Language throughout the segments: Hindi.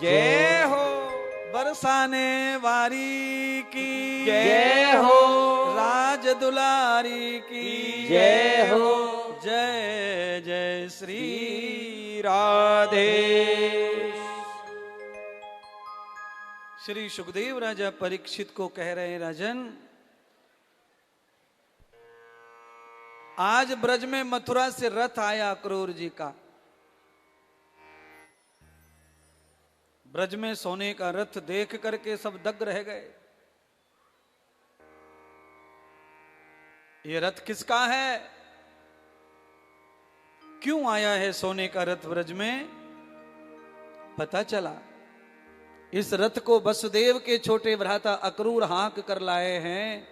जय हो। बरसाने वारी की जय हो। राज दुलारी की जय हो। जय जय श्री राधे। श्री सुखदेव राजा परीक्षित को कह रहे हैं, राजन आज ब्रज में मथुरा से रथ आया अक्रूर जी का। ब्रज में सोने का रथ देख करके सब दग्ग रह गए। ये रथ किसका है? क्यों आया है सोने का रथ ब्रज में? पता चला इस रथ को वसुदेव के छोटे भ्राता अक्रूर हाँक कर लाए हैं।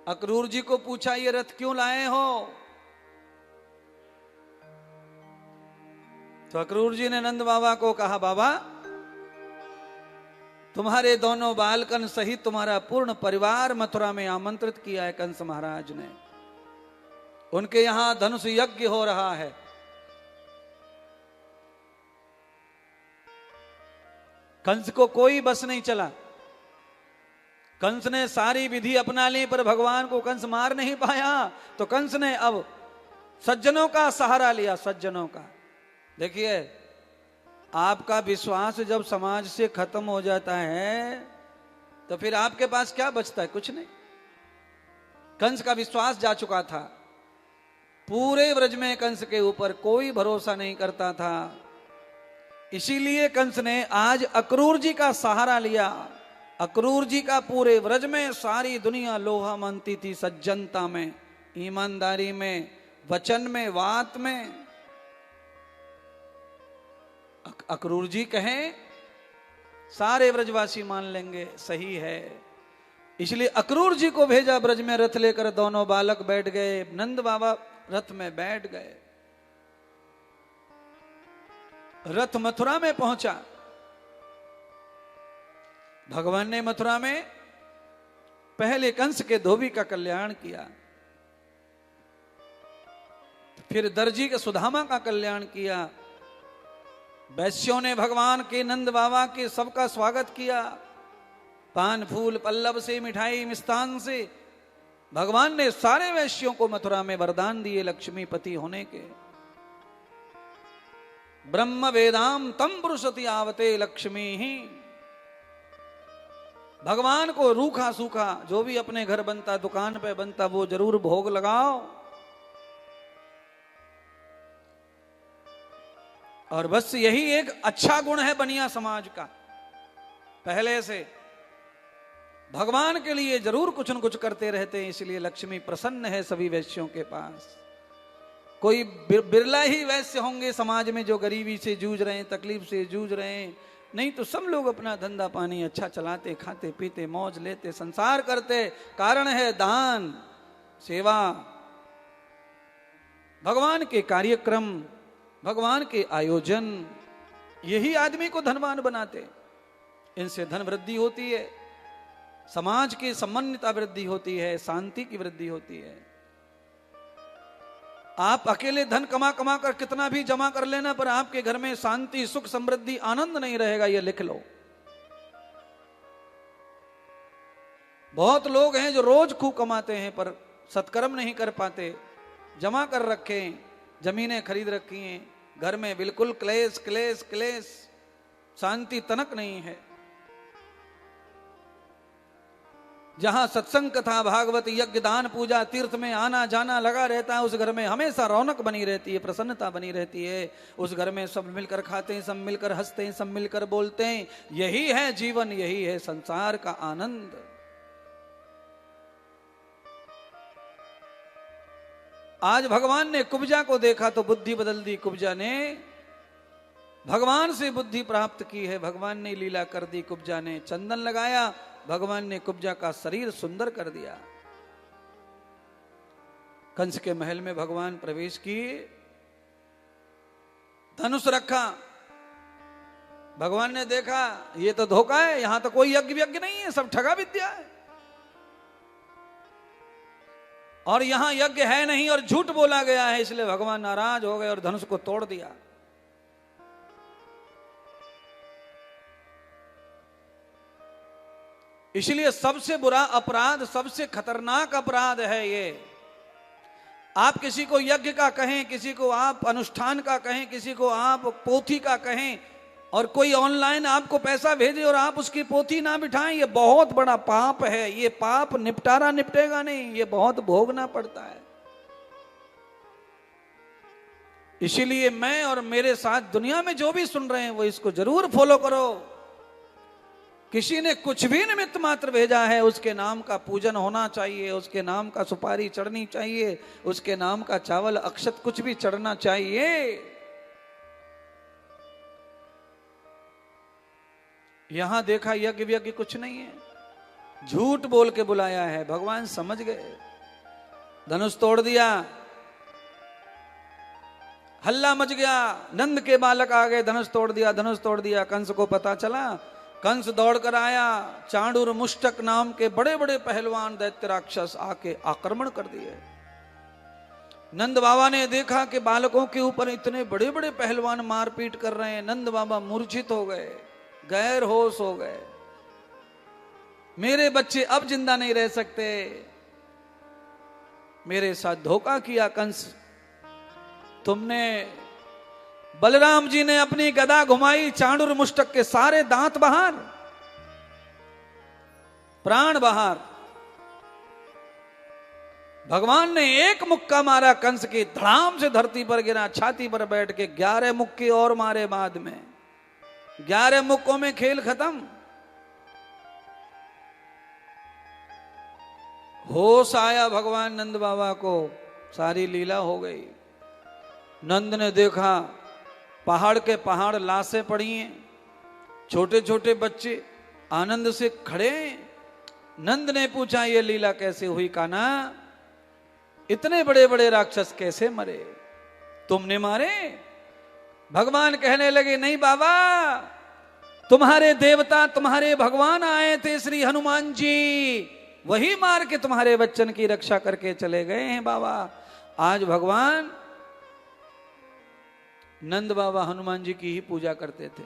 अक्रूर जी को पूछा, ये रथ क्यों लाए हो? तो अक्रूर जी ने नंद बाबा को कहा, बाबा तुम्हारे दोनों बालकन सहित तुम्हारा पूर्ण परिवार मथुरा में आमंत्रित किया है कंस महाराज ने। उनके यहां धनुष यज्ञ हो रहा है। कंस को कोई बस नहीं चला। कंस ने सारी विधि अपना ली पर भगवान को कंस मार नहीं पाया। तो कंस ने अब सज्जनों का सहारा लिया, सज्जनों का। देखिए, आपका विश्वास जब समाज से खत्म हो जाता है तो फिर आपके पास क्या बचता है? कुछ नहीं। कंस का विश्वास जा चुका था। पूरे ब्रज में कंस के ऊपर कोई भरोसा नहीं करता था। इसीलिए कंस ने आज अक्रूर जी का सहारा लिया। अक्रूर जी का पूरे ब्रज में सारी दुनिया लोहा मानती थी, सज्जनता में, ईमानदारी में, वचन में, बात में। अक्रूर जी कहें सारे ब्रजवासी मान लेंगे, सही है। इसलिए अक्रूर जी को भेजा ब्रज में रथ लेकर। दोनों बालक बैठ गए, नंद बाबा रथ में बैठ गए। रथ मथुरा में पहुंचा। भगवान ने मथुरा में पहले कंस के धोबी का कल्याण किया, फिर दर्जी के सुदामा का कल्याण किया। वैश्यों ने भगवान के, नंद बाबा के सबका स्वागत किया। पान फूल पल्लव से, मिठाई मिष्ठान से भगवान ने सारे वैश्यों को मथुरा में वरदान दिए लक्ष्मीपति होने के। ब्रह्म वेदाम तम पुरुषति आवते लक्ष्मी ही। भगवान को रूखा सूखा जो भी अपने घर बनता, दुकान पे बनता, वो जरूर भोग लगाओ। और बस यही एक अच्छा गुण है बनिया समाज का। पहले से भगवान के लिए जरूर कुछ न कुछ करते रहते हैं। इसलिए लक्ष्मी प्रसन्न है सभी वैश्यों के पास। कोई बिरला ही वैश्य होंगे समाज में जो गरीबी से जूझ रहे हैं, तकलीफ से जूझ रहे हैं। नहीं तो सब लोग अपना धंधा पानी अच्छा चलाते, खाते पीते, मौज लेते, संसार करते। कारण है दान, सेवा, भगवान के कार्यक्रम, भगवान के आयोजन। यही आदमी को धनवान बनाते। इनसे धन वृद्धि होती है, समाज की समन्विता वृद्धि होती है, शांति की वृद्धि होती है। आप अकेले धन कमा कमा कर कितना भी जमा कर लेना, पर आपके घर में शांति, सुख, समृद्धि, आनंद नहीं रहेगा। यह लिख लो। बहुत लोग हैं जो रोज खूब कमाते हैं पर सत्कर्म नहीं कर पाते। जमा कर रखे, जमीनें खरीद रखी हैं, घर में बिल्कुल क्लेश क्लेश क्लेश, शांति तनक नहीं है। जहां सत्संग कथा, भागवत, यज्ञ, दान, पूजा, तीर्थ में आना जाना लगा रहता है, उस घर में हमेशा रौनक बनी रहती है, प्रसन्नता बनी रहती है। उस घर में सब मिलकर खाते हैं, सब मिलकर हंसते हैं, सब मिलकर बोलते हैं। यही है जीवन, यही है संसार का आनंद। आज भगवान ने कुब्जा को देखा तो बुद्धि बदल दी। कुब्जा ने भगवान से बुद्धि प्राप्त की है। भगवान ने लीला कर दी। कुब्जा ने चंदन लगाया, भगवान ने कुब्जा का शरीर सुंदर कर दिया। कंस के महल में भगवान प्रवेश किए, धनुष रखा। भगवान ने देखा ये तो धोखा है, यहां तो कोई यज्ञ यज्ञ नहीं है, सब ठगा विद्या है। और यहां यज्ञ है नहीं और झूठ बोला गया है। इसलिए भगवान नाराज हो गए और धनुष को तोड़ दिया। इसलिए सबसे बुरा अपराध, सबसे खतरनाक अपराध है ये। आप किसी को यज्ञ का कहें, किसी को आप अनुष्ठान का कहें, किसी को आप पोथी का कहें, और कोई ऑनलाइन आपको पैसा भेजे और आप उसकी पोथी ना बिठाएं, ये बहुत बड़ा पाप है। ये पाप निपटारा निपटेगा नहीं, ये बहुत भोगना पड़ता है। इसीलिए मैं और मेरे साथ दुनिया में जो भी सुन रहे हैं वो इसको जरूर फॉलो करो। किसी ने कुछ भी निमित्त मात्र भेजा है, उसके नाम का पूजन होना चाहिए, उसके नाम का सुपारी चढ़नी चाहिए, उसके नाम का चावल अक्षत कुछ भी चढ़ना चाहिए। यहां देखा यज्ञ व्यज्ञ कुछ नहीं है, झूठ बोल के बुलाया है। भगवान समझ गए, धनुष तोड़ दिया, हल्ला मच गया, नंद के बालक आ गए, धनुष तोड़ दिया, धनुष तोड़ दिया। कंस को पता चला, कंस दौड़ कर आया, चांडूर मुष्टक नाम के बड़े बड़े पहलवान दैत्य राक्षस आके आक्रमण कर दिए। नंद बाबा ने देखा कि बालकों के ऊपर इतने बड़े बड़े पहलवान मारपीट कर रहे हैं। नंद बाबा मूर्छित हो गए, गैर होश हो गए। मेरे बच्चे अब जिंदा नहीं रह सकते, मेरे साथ धोखा किया कंस। तुमने, बलराम जी ने अपनी गदा घुमाई, चांडूर मुष्टक के सारे दांत बाहर, प्राण बाहर। भगवान ने एक मुक्का मारा, कंस की धड़ाम से धरती पर गिरा, छाती पर बैठ के 11 मुक्के और मारे। बाद में 11 मुक्कों में खेल खत्म। होश आया भगवान नंद बाबा को, सारी लीला हो गई। नंद ने देखा पहाड़ के पहाड़ लाशें पड़ी हैं, छोटे छोटे बच्चे आनंद से खड़े। नंद ने पूछा ये लीला कैसे हुई कान्हा? इतने बड़े बड़े राक्षस कैसे मरे? तुमने मारे? भगवान कहने लगे नहीं बाबा, तुम्हारे देवता, तुम्हारे भगवान आए थे श्री हनुमान जी, वही मार के तुम्हारे बच्चन की रक्षा करके चले गए हैं बाबा। आज भगवान नंद बाबा हनुमान जी की ही पूजा करते थे।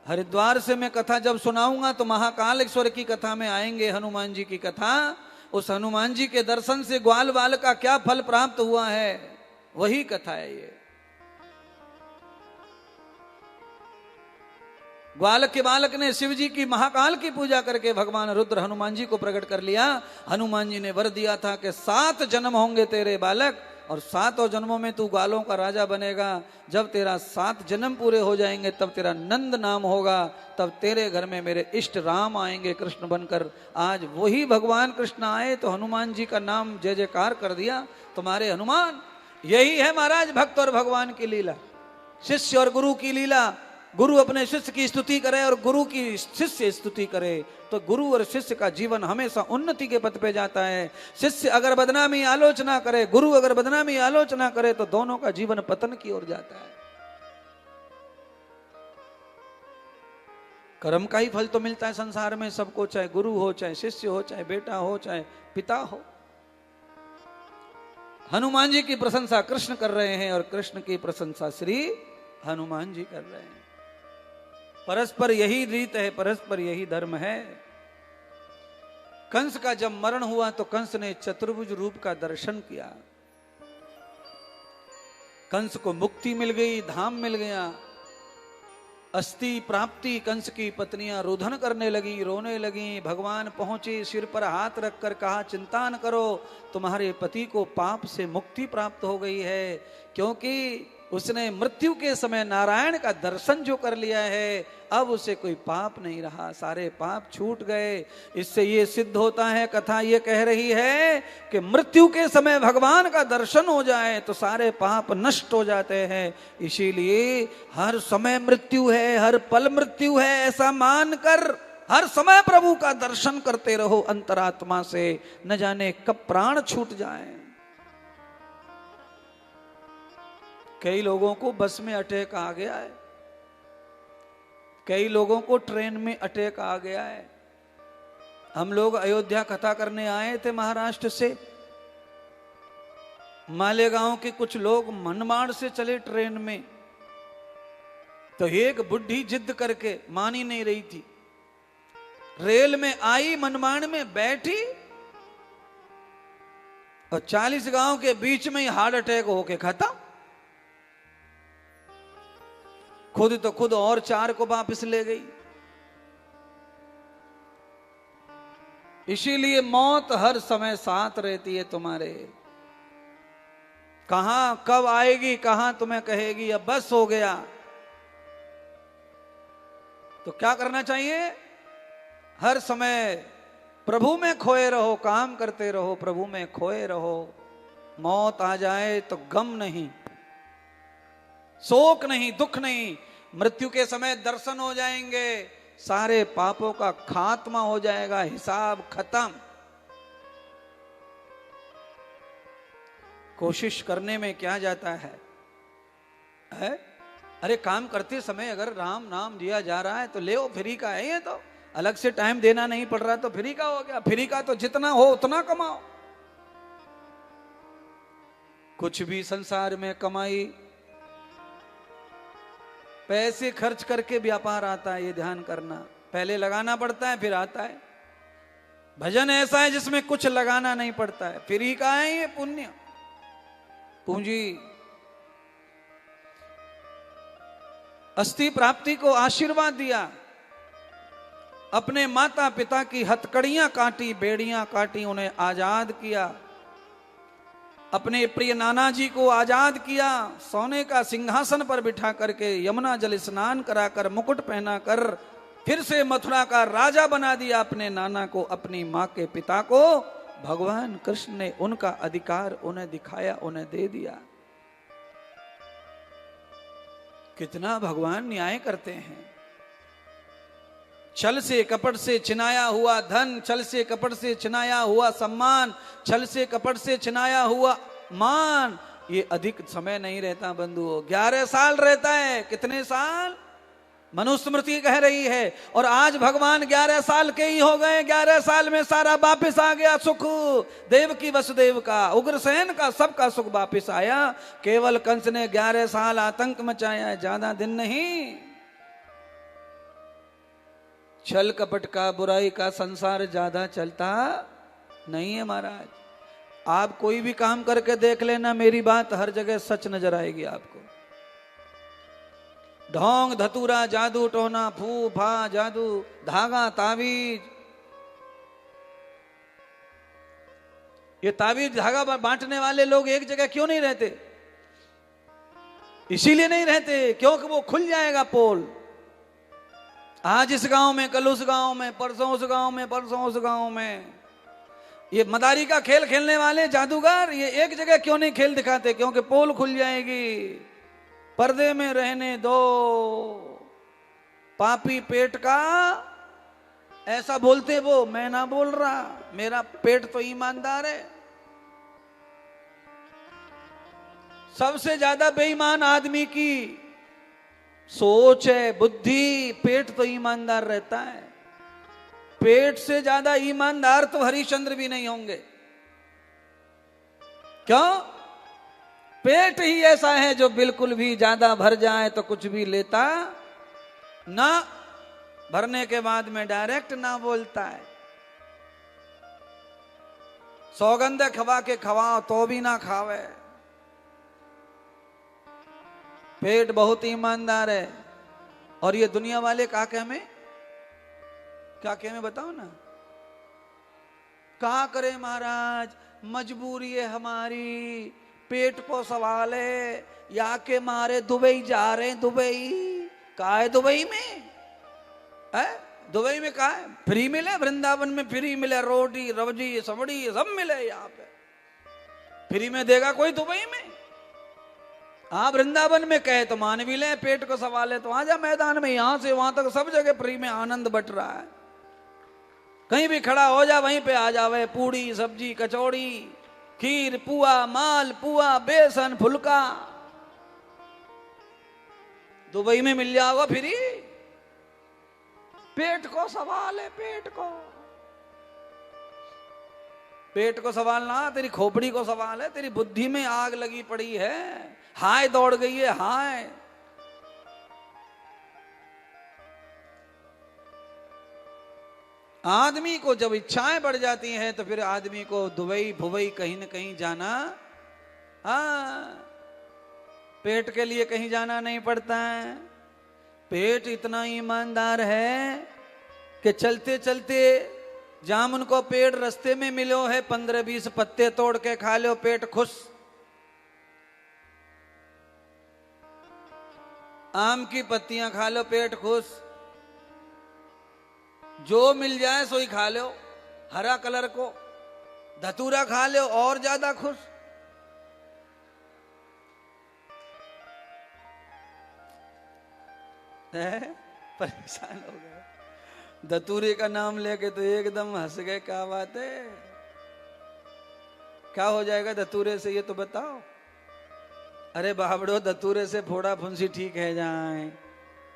हरिद्वार से मैं कथा जब सुनाऊंगा तो महाकालेश्वर की कथा में आएंगे, हनुमान जी की कथा। उस हनुमान जी के दर्शन से ग्वाल बाल का क्या फल प्राप्त हुआ है, वही कथा है ये। ग्वाल के बालक ने शिव जी की, महाकाल की पूजा करके भगवान रुद्र हनुमान जी को प्रकट कर लिया। हनुमान जी ने वर दिया था कि 7 जन्म होंगे तेरे बालक, और 7 जन्मों में तू ग्वालों का राजा बनेगा। जब तेरा 7 जन्म पूरे हो जाएंगे तब तेरा नंद नाम होगा, तब तेरे घर में मेरे इष्ट राम आएंगे कृष्ण बनकर। आज वही भगवान कृष्ण आए तो हनुमान जी का नाम जय जयकार कर दिया। तुम्हारे हनुमान, यही है महाराज भक्त और भगवान की लीला, शिष्य और गुरु की लीला। गुरु अपने शिष्य की स्तुति करे और गुरु की शिष्य स्तुति करे तो गुरु और शिष्य का जीवन हमेशा उन्नति के पथ पे जाता है। शिष्य अगर बदनामी आलोचना करे, गुरु अगर बदनामी आलोचना करे तो दोनों का जीवन पतन की ओर जाता है। कर्म का ही फल तो मिलता है संसार में सबको, चाहे गुरु हो, चाहे शिष्य हो, चाहे बेटा हो, चाहे पिता हो। हनुमान जी की प्रशंसा कृष्ण कर रहे हैं और कृष्ण की प्रशंसा श्री हनुमान जी कर रहे हैं। परस्पर यही रीत है, परस्पर यही धर्म है। कंस का जब मरण हुआ तो कंस ने चतुर्भुज रूप का दर्शन किया। कंस को मुक्ति मिल गई, धाम मिल गया, अस्थि प्राप्ति। कंस की पत्नियां रुदन करने लगी, रोने लगी। भगवान पहुंचे, सिर पर हाथ रखकर कहा चिंता न करो, तुम्हारे पति को पाप से मुक्ति प्राप्त हो गई है, क्योंकि उसने मृत्यु के समय नारायण का दर्शन जो कर लिया है, अब उसे कोई पाप नहीं रहा, सारे पाप छूट गए। इससे ये सिद्ध होता है, कथा ये कह रही है कि मृत्यु के समय भगवान का दर्शन हो जाए तो सारे पाप नष्ट हो जाते हैं। इसीलिए हर समय मृत्यु है, हर पल मृत्यु है, ऐसा मानकर हर समय प्रभु का दर्शन करते रहो अंतरात्मा से, न जाने कब प्राण छूट जाए। कई लोगों को बस में अटैक आ गया है, कई लोगों को ट्रेन में अटैक आ गया है। हम लोग अयोध्या कथा करने आए थे महाराष्ट्र से, मालेगांव के कुछ लोग मनमाड़ से चले ट्रेन में, तो एक बुढ़ी जिद करके मान ही नहीं रही थी, रेल में आई, मनमाड़ में बैठी और 40 गांव के बीच में ही हार्ट अटैक होके खत्म। खुद तो खुद और 4 को वापस ले गई। इसीलिए मौत हर समय साथ रहती है तुम्हारे। कहां कब आएगी, कहां तुम्हें कहेगी अब बस हो गया। तो क्या करना चाहिए? हर समय प्रभु में खोए रहो, काम करते रहो, प्रभु में खोए रहो। मौत आ जाए तो गम नहीं, शोक नहीं, दुख नहीं। मृत्यु के समय दर्शन हो जाएंगे, सारे पापों का खात्मा हो जाएगा, हिसाब खत्म। कोशिश करने में क्या जाता है? अरे काम करते समय अगर राम नाम लिया जा रहा है तो ले, फ्री का है ये, तो अलग से टाइम देना नहीं पड़ रहा तो फ्री का हो गया। फ्री का तो जितना हो उतना कमाओ। कुछ भी संसार में कमाई, पैसे खर्च करके व्यापार आता है, ये ध्यान करना। पहले लगाना पड़ता है फिर आता है। भजन ऐसा है जिसमें कुछ लगाना नहीं पड़ता है, फ्री का है ये पुण्य पूंजी। अस्थि प्राप्ति को आशीर्वाद दिया, अपने माता पिता की हथकड़ियां काटी, बेड़ियां काटी, उन्हें आजाद किया। अपने प्रिय नाना जी को आजाद किया, सोने का सिंहासन पर बिठा करके यमुना जल स्नान कराकर मुकुट पहना कर फिर से मथुरा का राजा बना दिया अपने नाना को, अपनी मां के पिता को। भगवान कृष्ण ने उनका अधिकार उन्हें दिखाया, उन्हें दे दिया। कितना भगवान न्याय करते हैं। छल से कपट से छिनाया हुआ धन, छल से कपट से छिनाया हुआ सम्मान, छल से कपट से छिनाया हुआ मान, ये अधिक समय नहीं रहता बंधुओं। 11 साल रहता है। कितने साल? मनुस्मृति कह रही है। और आज भगवान 11 साल के ही हो गए। 11 साल में सारा वापिस आ गया सुख। देवकी वसुदेव का, उग्रसेन का, सबका सुख वापिस आया। केवल कंस ने 11 साल आतंक मचाया है, ज्यादा दिन नहीं। छल कपट का, बुराई का संसार ज्यादा चलता नहीं है महाराज। आप कोई भी काम करके देख लेना, मेरी बात हर जगह सच नजर आएगी आपको। ढोंग धतूरा, जादू टोना, फू फा जादू, धागा तावीज, ये तावीज धागा बांटने वाले लोग एक जगह क्यों नहीं रहते? इसीलिए नहीं रहते क्योंकि वो खुल जाएगा पोल। आज इस गांव में, कल उस गांव में, परसों उस गांव में, परसों उस गांव में। ये मदारी का खेल खेलने वाले जादूगर ये एक जगह क्यों नहीं खेल दिखाते? क्योंकि पोल खुल जाएगी। पर्दे में रहने दो। पापी पेट का, ऐसा बोलते वो, मैं ना बोल रहा, मेरा पेट तो ईमानदार है। सबसे ज्यादा बेईमान आदमी की सोच है, बुद्धि, पेट तो ईमानदार रहता है। पेट से ज्यादा ईमानदार तो हरिश्चंद्र भी नहीं होंगे। क्यों? पेट ही ऐसा है जो बिल्कुल भी ज्यादा भर जाए तो कुछ भी लेता ना, भरने के बाद में डायरेक्ट ना बोलता है। सौगंध खवा के खवाओ तो भी ना खावे। पेट बहुत ईमानदार है। और ये दुनिया वाले क्या कहे बताओ ना। क्या करे महाराज, मजबूरी है हमारी, पेट को सवाल है, या के मारे दुबई जा रहे हैं। दुबई कहा है? दुबई में है? दुबई में कहा है? फ्री मिले। वृंदावन में फ्री मिले, रोटी रबड़ी सबड़ी सब मिले। यहाँ पे फ्री में देगा कोई दुबई में? हाँ, वृंदावन में कहे तो मान भी ले, पेट को सवाल है तो आजा मैदान में। यहां से वहां तक सब जगह फ्री में आनंद बट रहा है। कहीं भी खड़ा हो जा, वहीं पे आ जावे। पूड़ी सब्जी कचौड़ी खीर पुआ माल पुआ बेसन फुलका दुबई में मिल जाओगा फ्री। पेट को सवाल है, पेट को सवाल ना, तेरी खोपड़ी को सवाल है। तेरी बुद्धि में आग लगी पड़ी है, हाय दौड़ गई है। हाय आदमी को जब इच्छाएं बढ़ जाती हैं तो फिर आदमी को दुबई भुबई कहीं न कहीं जाना, पेट के लिए कहीं जाना नहीं पड़ता है। पेट इतना ईमानदार है कि चलते चलते जामुन को पेड़ रास्ते में मिलो है, 15-20 पत्ते तोड़ के खा लो, पेट खुश। आम की पत्तियां खा लो, पेट खुश। जो मिल जाए सोई खा लो, हरा कलर को धतूरा खा लो और ज्यादा खुश। परेशान हो गए, धतूरे का नाम लेके तो एकदम हंस गए। क्या बात है, क्या हो जाएगा धतूरे से ये तो बताओ। अरे बाबड़ो, धतूरे से फोड़ा फुंसी ठीक है जाए,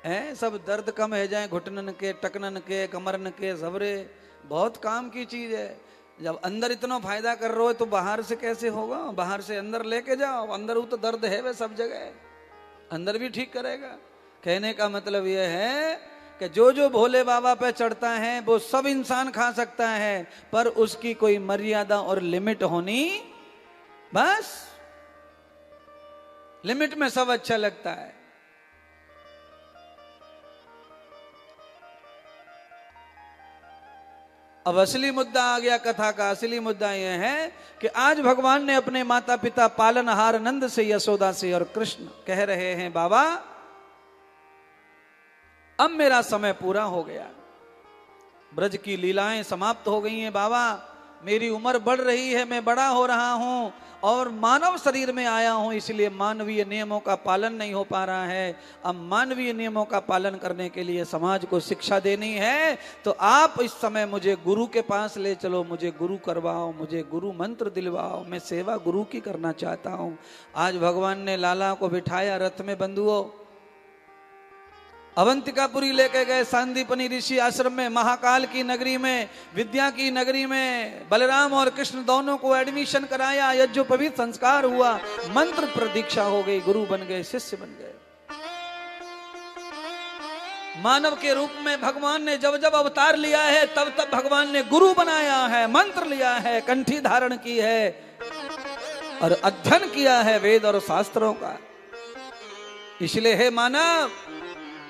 हैं सब दर्द कम है जाए, घुटनन के, टकनन के, कमरन के, सबरे बहुत काम की चीज है। जब अंदर इतना फायदा कर रहे हो तो बाहर से कैसे होगा? बाहर से अंदर लेके जाओ, अंदर वो तो दर्द है वे सब जगह, अंदर भी ठीक करेगा। कहने का मतलब यह है कि जो जो भोले बाबा पे चढ़ता है वो सब इंसान खा सकता है, पर उसकी कोई मर्यादा और लिमिट होनी, बस लिमिट में सब अच्छा लगता है। अब असली मुद्दा आ गया कथा का। असली मुद्दा यह है कि आज भगवान ने अपने माता पिता पालनहार नंद से, यशोदा से और कृष्ण कह रहे हैं, बाबा अब मेरा समय पूरा हो गया, ब्रज की लीलाएं समाप्त हो गई हैं। बाबा मेरी उम्र बढ़ रही है, मैं बड़ा हो रहा हूं और मानव शरीर में आया हूं, इसलिए मानवीय नियमों का पालन नहीं हो पा रहा है। अब मानवीय नियमों का पालन करने के लिए समाज को शिक्षा देनी है, तो आप इस समय मुझे गुरु के पास ले चलो, मुझे गुरु करवाओ, मुझे गुरु मंत्र दिलवाओ, मैं सेवा गुरु की करना चाहता हूं। आज भगवान ने लाला को बिठाया रथ में, बंधुओं अवंतिकापुरी लेके गए, सांदीपनी ऋषि आश्रम में, महाकाल की नगरी में, विद्या की नगरी में बलराम और कृष्ण दोनों को एडमिशन कराया, यज्ञोपवीत संस्कार हुआ, मंत्र प्रदीक्षा हो गई, गुरु बन गए, शिष्य बन गए। मानव के रूप में भगवान ने जब जब अवतार लिया है तब तब भगवान ने गुरु बनाया है, मंत्र लिया है, कंठी धारण की है और अध्ययन किया है वेद और शास्त्रों का। इसलिए हे मानव,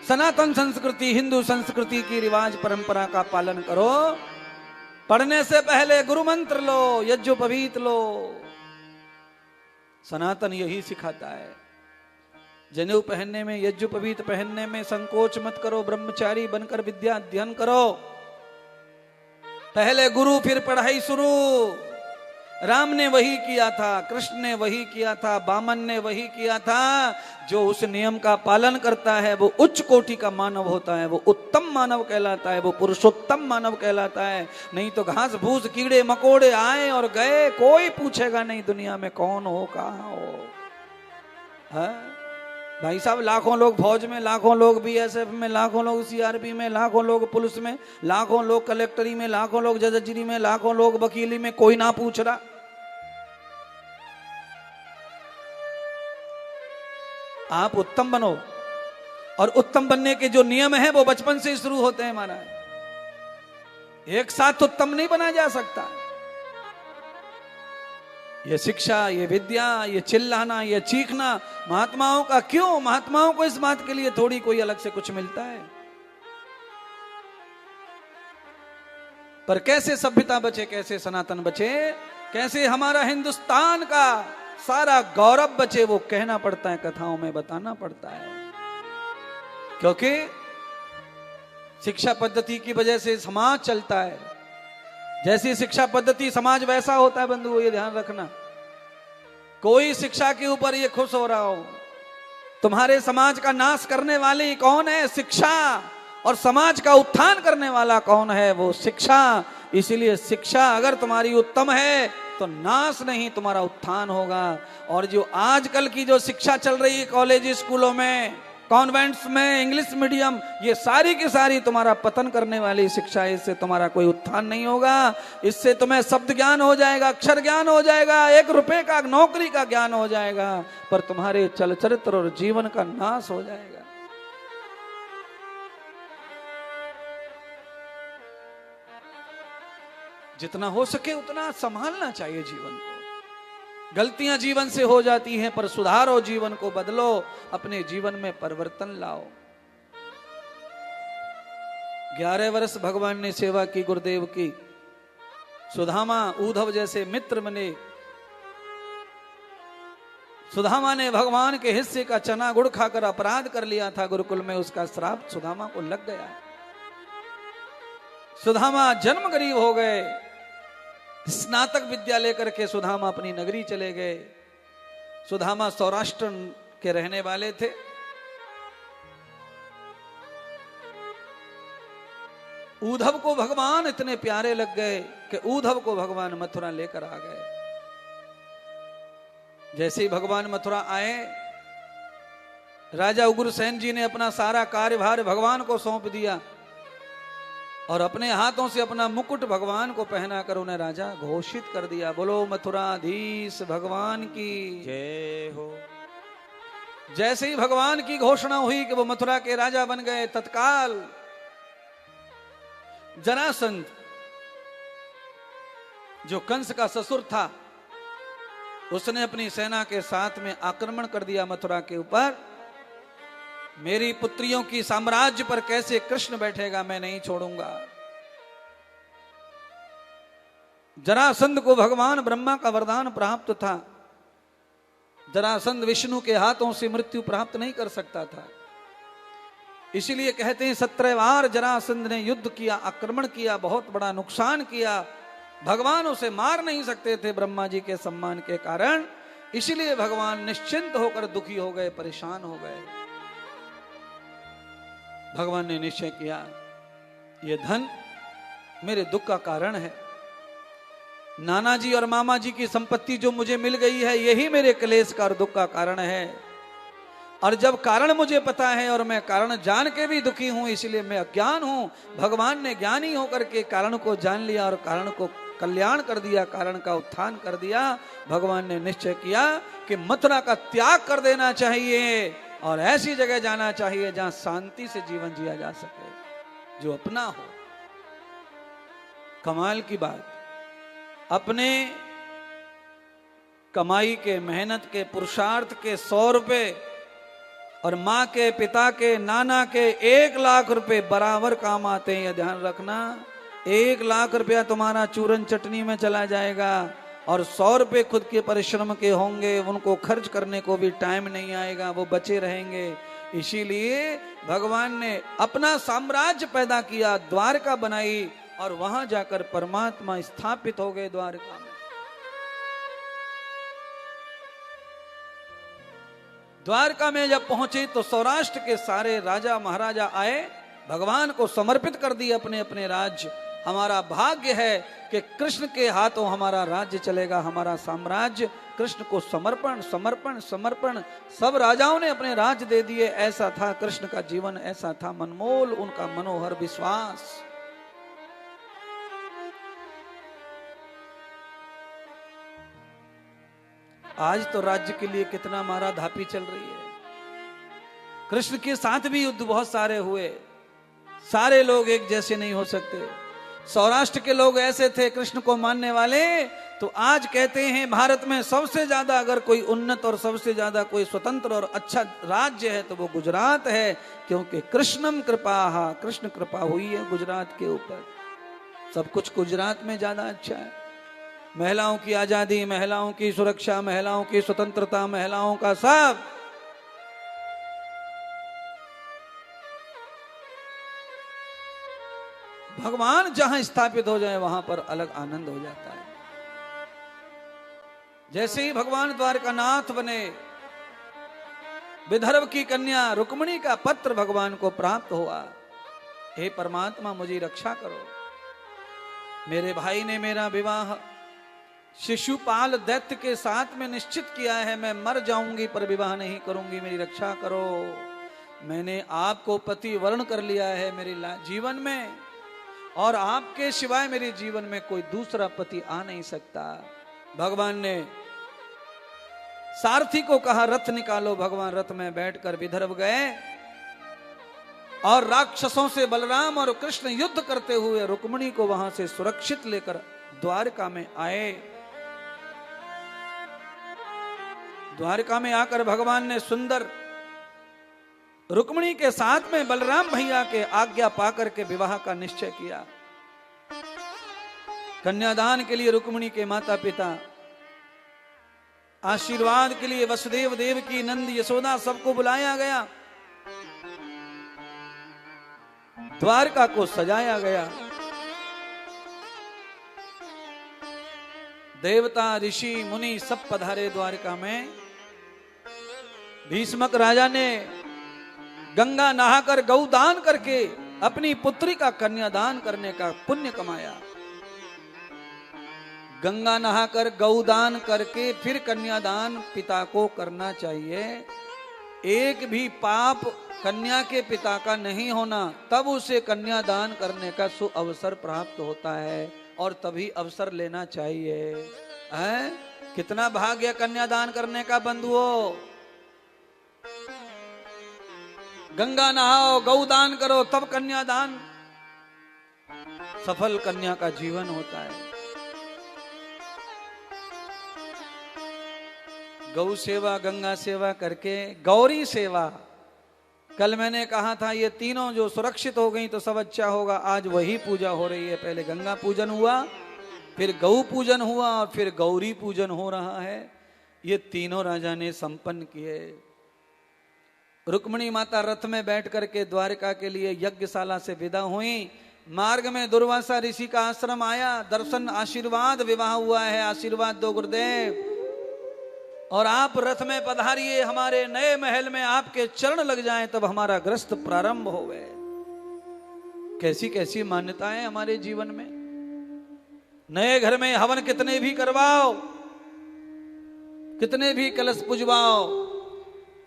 सनातन संस्कृति, हिंदू संस्कृति की रिवाज परंपरा का पालन करो। पढ़ने से पहले गुरु मंत्र लो, यज्ञोपवीत लो। सनातन यही सिखाता है। जनेऊ पहनने में, यज्ञोपवीत पहनने में संकोच मत करो, ब्रह्मचारी बनकर विद्या अध्ययन करो। पहले गुरु फिर पढ़ाई शुरू। राम ने वही किया था, कृष्ण ने वही किया था, बामन ने वही किया था। जो उस नियम का पालन करता है वो उच्च कोटि का मानव होता है, वो उत्तम मानव कहलाता है, वो पुरुषोत्तम मानव कहलाता है। नहीं तो घास भूस कीड़े मकोड़े आए और गए, कोई पूछेगा नहीं दुनिया में कौन हो, कहाँ हो। है भाई साहब, लाखों लोग फौज में, लाखों लोग बीएसएफ में, लाखों लोग सीआरपी में, लाखों लोग पुलिस में, लाखों लोग कलेक्टरी में, लाखों लोग जजगिरी में, लाखों लोग वकीली में, कोई ना पूछ रहा। आप उत्तम बनो, और उत्तम बनने के जो नियम हैं वो बचपन से शुरू होते हैं महाराज। एक साथ उत्तम नहीं बना जा सकता। ये शिक्षा, ये विद्या, ये चिल्लाना, ये चीखना महात्माओं का क्यों? महात्माओं को इस बात के लिए थोड़ी कोई अलग से कुछ मिलता है। पर कैसे सभ्यता बचे, कैसे सनातन बचे, कैसे हमारा हिंदुस्तान का सारा गौरव बचे, वो कहना पड़ता है, कथाओं में बताना पड़ता है। क्योंकि शिक्षा पद्धति की वजह से समाज चलता है। जैसी शिक्षा पद्धति समाज वैसा होता है। बंधु ये ध्यान रखना, कोई शिक्षा के ऊपर ये खुश हो रहा हो, तुम्हारे समाज का नाश करने वाली कौन है? शिक्षा। और समाज का उत्थान करने वाला कौन है? वो शिक्षा। इसीलिए शिक्षा अगर तुम्हारी उत्तम है तो नाश नहीं, तुम्हारा उत्थान होगा। और जो आजकल की जो शिक्षा चल रही है कॉलेज स्कूलों में, कॉन्वेंट्स में, इंग्लिश मीडियम, ये सारी की सारी तुम्हारा पतन करने वाली शिक्षा है। इससे तुम्हारा कोई उत्थान नहीं होगा। इससे तुम्हें शब्द ज्ञान हो जाएगा, अक्षर ज्ञान हो जाएगा, 1 रुपए का नौकरी का ज्ञान हो जाएगा, पर तुम्हारे चल चरित्र और जीवन का नाश हो जाएगा। जितना हो सके उतना संभालना चाहिए जीवन को। गलतियां जीवन से हो जाती हैं, पर सुधारो, जीवन को बदलो, अपने जीवन में परिवर्तन लाओ। 11 वर्ष भगवान ने सेवा की गुरुदेव की। सुदामा उद्धव जैसे मित्र बने। सुदामा ने भगवान के हिस्से का चना गुड़ खाकर अपराध कर लिया था गुरुकुल में, उसका श्राप सुदामा को लग गया। सुदामा जन्म गरीब हो गए। स्नातक विद्या लेकर के सुदामा अपनी नगरी चले गए। सुदामा सौराष्ट्र के रहने वाले थे। उद्धव को भगवान इतने प्यारे लग गए कि उद्धव को भगवान मथुरा लेकर आ गए। जैसे ही भगवान मथुरा आए, राजा उग्रसेन जी ने अपना सारा कार्यभार भगवान को सौंप दिया और अपने हाथों से अपना मुकुट भगवान को पहनाकर उन्हें राजा घोषित कर दिया। बोलो मथुराधीश भगवान की जय हो। जैसे ही भगवान की घोषणा हुई कि वो मथुरा के राजा बन गए, तत्काल जरासंध जो कंस का ससुर था, उसने अपनी सेना के साथ में आक्रमण कर दिया मथुरा के ऊपर। मेरी पुत्रियों की साम्राज्य पर कैसे कृष्ण बैठेगा, मैं नहीं छोड़ूंगा। जरासंध को भगवान ब्रह्मा का वरदान प्राप्त था। जरासंध विष्णु के हाथों से मृत्यु प्राप्त नहीं कर सकता था। इसीलिए कहते हैं 17 बार जरासंध ने युद्ध किया, आक्रमण किया, बहुत बड़ा नुकसान किया। भगवान उसे मार नहीं सकते थे ब्रह्मा जी के सम्मान के कारण। इसीलिए भगवान निश्चिंत होकर दुखी हो गए, परेशान हो गए। भगवान ने निश्चय किया, यह धन मेरे दुख का कारण है। नाना जी और मामा जी की संपत्ति जो मुझे मिल गई है, यही मेरे क्लेश का और दुख का कारण है। और जब कारण मुझे पता है और मैं कारण जान के भी दुखी हूं, इसलिए मैं अज्ञान हूं। भगवान ने ज्ञानी होकर के कारण को जान लिया और कारण को कल्याण कर दिया, कारण का उत्थान कर दिया। भगवान ने निश्चय किया कि मथुरा का त्याग कर देना चाहिए और ऐसी जगह जाना चाहिए जहां शांति से जीवन जिया जा सके, जो अपना हो। कमाल की बात, अपने कमाई के, मेहनत के, पुरुषार्थ के 100 रुपए और माँ के, पिता के, नाना के 1 लाख रुपए बराबर काम आते हैं। यह ध्यान रखना, 1 लाख रुपया तुम्हारा चूरन चटनी में चला जाएगा और 100 रुपए खुद के परिश्रम के होंगे, उनको खर्च करने को भी टाइम नहीं आएगा, वो बचे रहेंगे। इसीलिए भगवान ने अपना साम्राज्य पैदा किया, द्वारका बनाई और वहां जाकर परमात्मा स्थापित हो गए द्वारका में। द्वारका में जब पहुंचे तो सौराष्ट्र के सारे राजा महाराजा आए, भगवान को समर्पित कर दिए अपने अपने राज्य। हमारा भाग्य है कि कृष्ण के हाथों हमारा राज्य चलेगा, हमारा साम्राज्य। कृष्ण को समर्पण समर्पण समर्पण। सब राजाओं ने अपने राज्य दे दिए। ऐसा था कृष्ण का जीवन, ऐसा था मनमोल उनका मनोहर विश्वास। आज तो राज्य के लिए कितना मारा धापी चल रही है। कृष्ण के साथ भी युद्ध बहुत सारे हुए। सारे लोग एक जैसे नहीं हो सकते। सौराष्ट्र के लोग ऐसे थे कृष्ण को मानने वाले, तो आज कहते हैं भारत में सबसे ज्यादा अगर कोई उन्नत और सबसे ज्यादा कोई स्वतंत्र और अच्छा राज्य है तो वो गुजरात है, क्योंकि कृष्णम कृपा, कृष्ण कृपा हुई है गुजरात के ऊपर। सब कुछ गुजरात में ज्यादा अच्छा है। महिलाओं की आजादी, महिलाओं की सुरक्षा, महिलाओं की स्वतंत्रता, महिलाओं का सब। भगवान जहां स्थापित हो जाए वहां पर अलग आनंद हो जाता है। जैसे ही भगवान द्वारकानाथ बने, विदर्भ की कन्या रुक्मिणी का पत्र भगवान को प्राप्त हुआ। हे परमात्मा, मुझे रक्षा करो। मेरे भाई ने मेरा विवाह शिशुपाल दैत्य के साथ में निश्चित किया है। मैं मर जाऊंगी पर विवाह नहीं करूंगी, मेरी रक्षा करो। मैंने आपको पति वर्ण कर लिया है मेरे जीवन में, और आपके सिवाय मेरे जीवन में कोई दूसरा पति आ नहीं सकता। भगवान ने सारथी को कहा रथ निकालो। भगवान रथ में बैठकर विदर्भ गए और राक्षसों से बलराम और कृष्ण युद्ध करते हुए रुक्मिणी को वहां से सुरक्षित लेकर द्वारका में आए। द्वारका में आकर भगवान ने सुंदर रुक्मिणी के साथ में बलराम भैया के आज्ञा पाकर के विवाह का निश्चय किया। कन्यादान के लिए रुक्मिणी के माता पिता, आशीर्वाद के लिए वसुदेव देव की नंद यशोदा सबको बुलाया गया। द्वारका को सजाया गया। देवता ऋषि मुनि सब पधारे द्वारका में। भीष्मक राजा ने गंगा नहाकर गौदान करके अपनी पुत्री का कन्यादान करने का पुण्य कमाया। गंगा नहाकर गौदान करके फिर कन्यादान पिता को करना चाहिए। एक भी पाप कन्या के पिता का नहीं होना, तब उसे कन्यादान करने का सुअवसर प्राप्त होता है और तभी अवसर लेना चाहिए। है कितना भाग्य कन्यादान करने का बंधुओं। गंगा नहाओ, गौदान करो, तब कन्यादान सफल कन्या का जीवन होता है। गौ सेवा, गंगा सेवा करके गौरी सेवा, कल मैंने कहा था ये तीनों जो सुरक्षित हो गई तो सब अच्छा होगा। आज वही पूजा हो रही है। पहले गंगा पूजन हुआ, फिर गौ पूजन हुआ और फिर गौरी पूजन हो रहा है। ये तीनों राजा ने संपन्न किए। रुक्मिणी माता रथ में बैठ करके द्वारका के लिए यज्ञशाला से विदा हुई। मार्ग में दुर्वासा ऋषि का आश्रम आया। दर्शन, आशीर्वाद, विवाह हुआ है, आशीर्वाद दो गुरुदेव। और आप रथ में पधारिए, हमारे नए महल में आपके चरण लग जाएं तब हमारा ग्रस्त प्रारंभ हो गए। कैसी कैसी मान्यताएं हमारे जीवन में। नए घर में हवन कितने भी करवाओ, कितने भी कलश पुजवाओ,